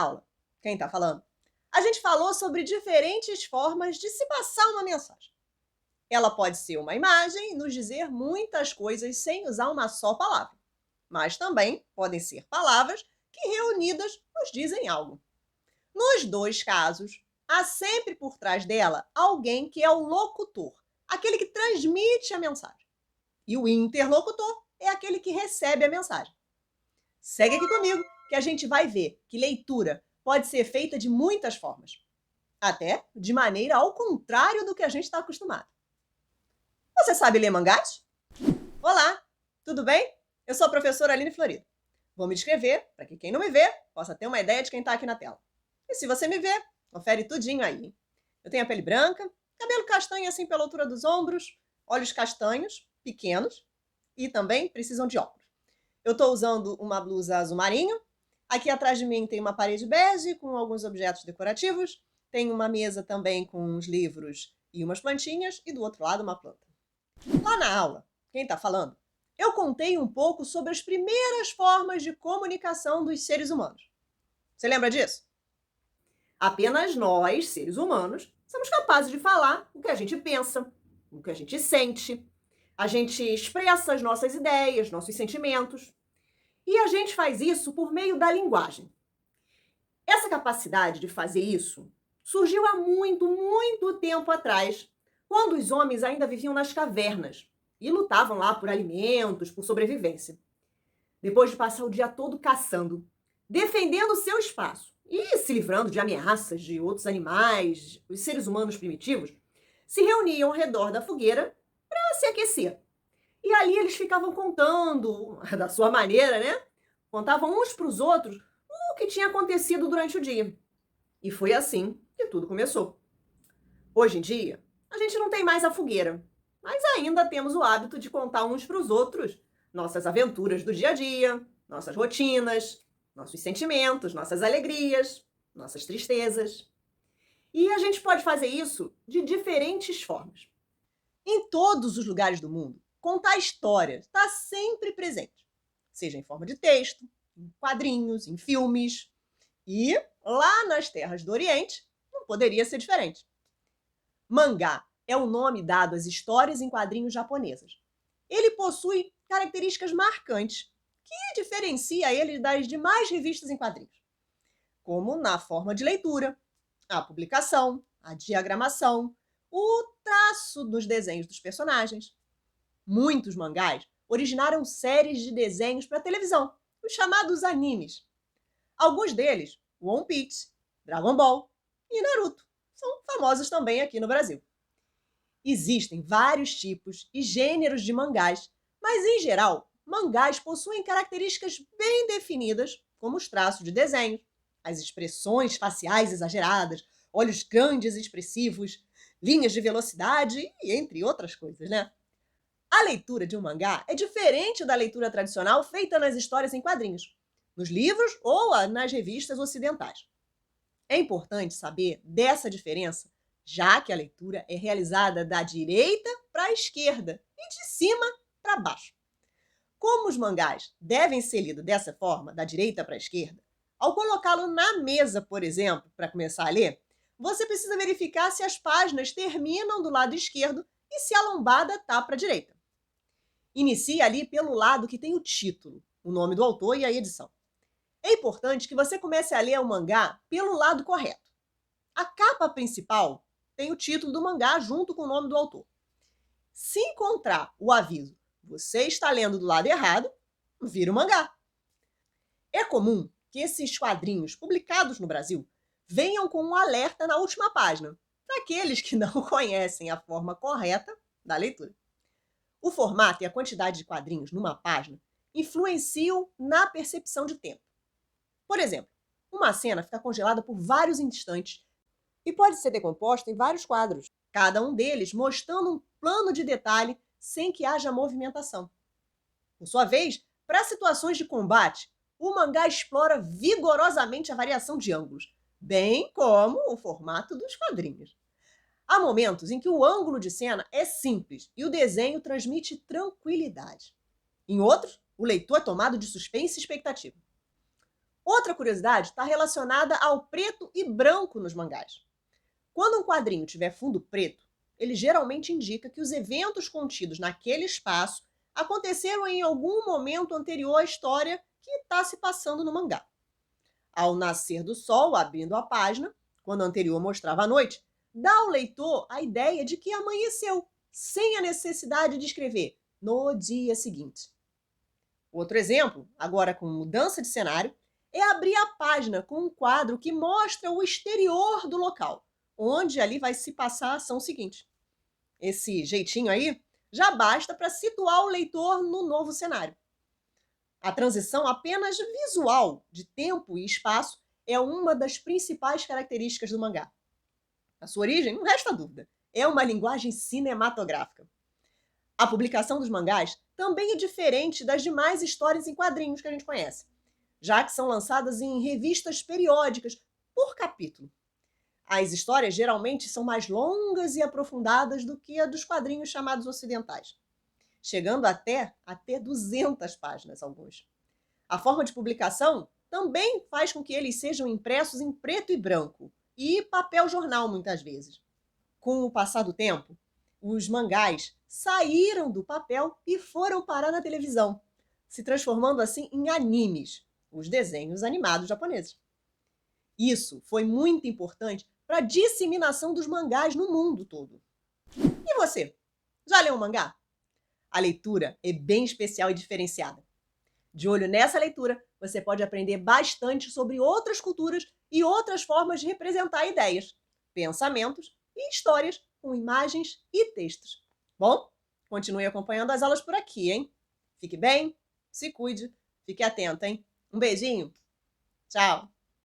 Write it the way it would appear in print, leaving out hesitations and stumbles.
aula, quem está falando, a gente falou sobre diferentes formas de se passar uma mensagem. Ela pode ser uma imagem e nos dizer muitas coisas sem usar uma só palavra, mas também podem ser palavras que reunidas nos dizem algo. Nos dois casos, há sempre por trás dela alguém que é o locutor, aquele que transmite a mensagem. E o interlocutor é aquele que recebe a mensagem. Segue aqui comigo que a gente vai ver que leitura pode ser feita de muitas formas, até de maneira ao contrário do que a gente está acostumado. Você sabe ler mangás? Olá, tudo bem? Eu sou a professora Aline Florido. Vou me descrever para que quem não me vê possa ter uma ideia de quem está aqui na tela. E se você me vê, confere tudinho aí. Eu tenho a pele branca, cabelo castanho assim pela altura dos ombros, olhos castanhos, pequenos, e também precisam de óculos. Eu estou usando uma blusa azul marinho. Aqui atrás de mim tem uma parede bege com alguns objetos decorativos. Tem uma mesa também com uns livros e umas plantinhas, e do outro lado uma planta. Lá na aula, quem está falando, eu contei um pouco sobre as primeiras formas de comunicação dos seres humanos. Você lembra disso? Apenas nós, seres humanos, somos capazes de falar o que a gente pensa, o que a gente sente. A gente expressa as nossas ideias, nossos sentimentos. E a gente faz isso por meio da linguagem. Essa capacidade de fazer isso surgiu há muito, muito tempo atrás, quando os homens ainda viviam nas cavernas e lutavam lá por alimentos, por sobrevivência. Depois de passar o dia todo caçando, defendendo o seu espaço e se livrando de ameaças de outros animais, os seres humanos primitivos se reuniam ao redor da fogueira para se aquecer. E ali eles ficavam contando, da sua maneira, né? Contavam uns para os outros o que tinha acontecido durante o dia. E foi assim que tudo começou. Hoje em dia, a gente não tem mais a fogueira, mas ainda temos o hábito de contar uns para os outros nossas aventuras do dia a dia, nossas rotinas, nossos sentimentos, nossas alegrias, nossas tristezas. E a gente pode fazer isso de diferentes formas. Em todos os lugares do mundo, contar histórias está sempre presente, seja em forma de texto, em quadrinhos, em filmes. E lá nas terras do Oriente, não poderia ser diferente. Mangá é o nome dado às histórias em quadrinhos japonesas. Ele possui características marcantes que diferencia ele das demais revistas em quadrinhos, como na forma de leitura, a publicação, a diagramação, o traço dos desenhos dos personagens. Muitos mangás originaram séries de desenhos para televisão, os chamados animes. Alguns deles, One Piece, Dragon Ball e Naruto, são famosos também aqui no Brasil. Existem vários tipos e gêneros de mangás, mas em geral, mangás possuem características bem definidas, como os traços de desenho, as expressões faciais exageradas, olhos grandes e expressivos, linhas de velocidade e entre outras coisas, né? A leitura de um mangá é diferente da leitura tradicional feita nas histórias em quadrinhos, nos livros ou nas revistas ocidentais. É importante saber dessa diferença, já que a leitura é realizada da direita para a esquerda e de cima para baixo. Como os mangás devem ser lidos dessa forma, da direita para a esquerda, ao colocá-lo na mesa, por exemplo, para começar a ler, você precisa verificar se as páginas terminam do lado esquerdo e se a lombada está para a direita. Inicie ali pelo lado que tem o título, o nome do autor e a edição. É importante que você comece a ler o mangá pelo lado correto. A capa principal tem o título do mangá junto com o nome do autor. Se encontrar o aviso "você está lendo do lado errado", vira o mangá. É comum que esses quadrinhos publicados no Brasil venham com um alerta na última página, para aqueles que não conhecem a forma correta da leitura. O formato e a quantidade de quadrinhos numa página influenciam na percepção de tempo. Por exemplo, uma cena fica congelada por vários instantes e pode ser decomposta em vários quadros, cada um deles mostrando um plano de detalhe sem que haja movimentação. Por sua vez, para situações de combate, o mangá explora vigorosamente a variação de ângulos, bem como o formato dos quadrinhos. Há momentos em que o ângulo de cena é simples e o desenho transmite tranquilidade. Em outros, o leitor é tomado de suspense e expectativa. Outra curiosidade está relacionada ao preto e branco nos mangás. Quando um quadrinho tiver fundo preto, ele geralmente indica que os eventos contidos naquele espaço aconteceram em algum momento anterior à história que está se passando no mangá. Ao nascer do sol, abrindo a página, quando a anterior mostrava a noite, dá ao leitor a ideia de que amanheceu, sem a necessidade de escrever no dia seguinte. Outro exemplo, agora com mudança de cenário, é abrir a página com um quadro que mostra o exterior do local, onde ali vai se passar a ação seguinte. Esse jeitinho aí já basta para situar o leitor no novo cenário. A transição apenas visual de tempo e espaço é uma das principais características do mangá. A sua origem, não resta dúvida, é uma linguagem cinematográfica. A publicação dos mangás também é diferente das demais histórias em quadrinhos que a gente conhece, já que são lançadas em revistas periódicas por capítulo. As histórias geralmente são mais longas e aprofundadas do que a dos quadrinhos chamados ocidentais, chegando até 200 páginas alguns. A forma de publicação também faz com que eles sejam impressos em preto e branco e papel jornal muitas vezes. Com o passar do tempo, os mangás saíram do papel e foram parar na televisão, se transformando assim em animes, os desenhos animados japoneses. Isso foi muito importante para a disseminação dos mangás no mundo todo. E você? Já leu um mangá? A leitura é bem especial e diferenciada. De olho nessa leitura, você pode aprender bastante sobre outras culturas e outras formas de representar ideias, pensamentos e histórias com imagens e textos. Bom, continue acompanhando as aulas por aqui, hein? Fique bem, se cuide, fique atento, hein? Um beijinho, tchau!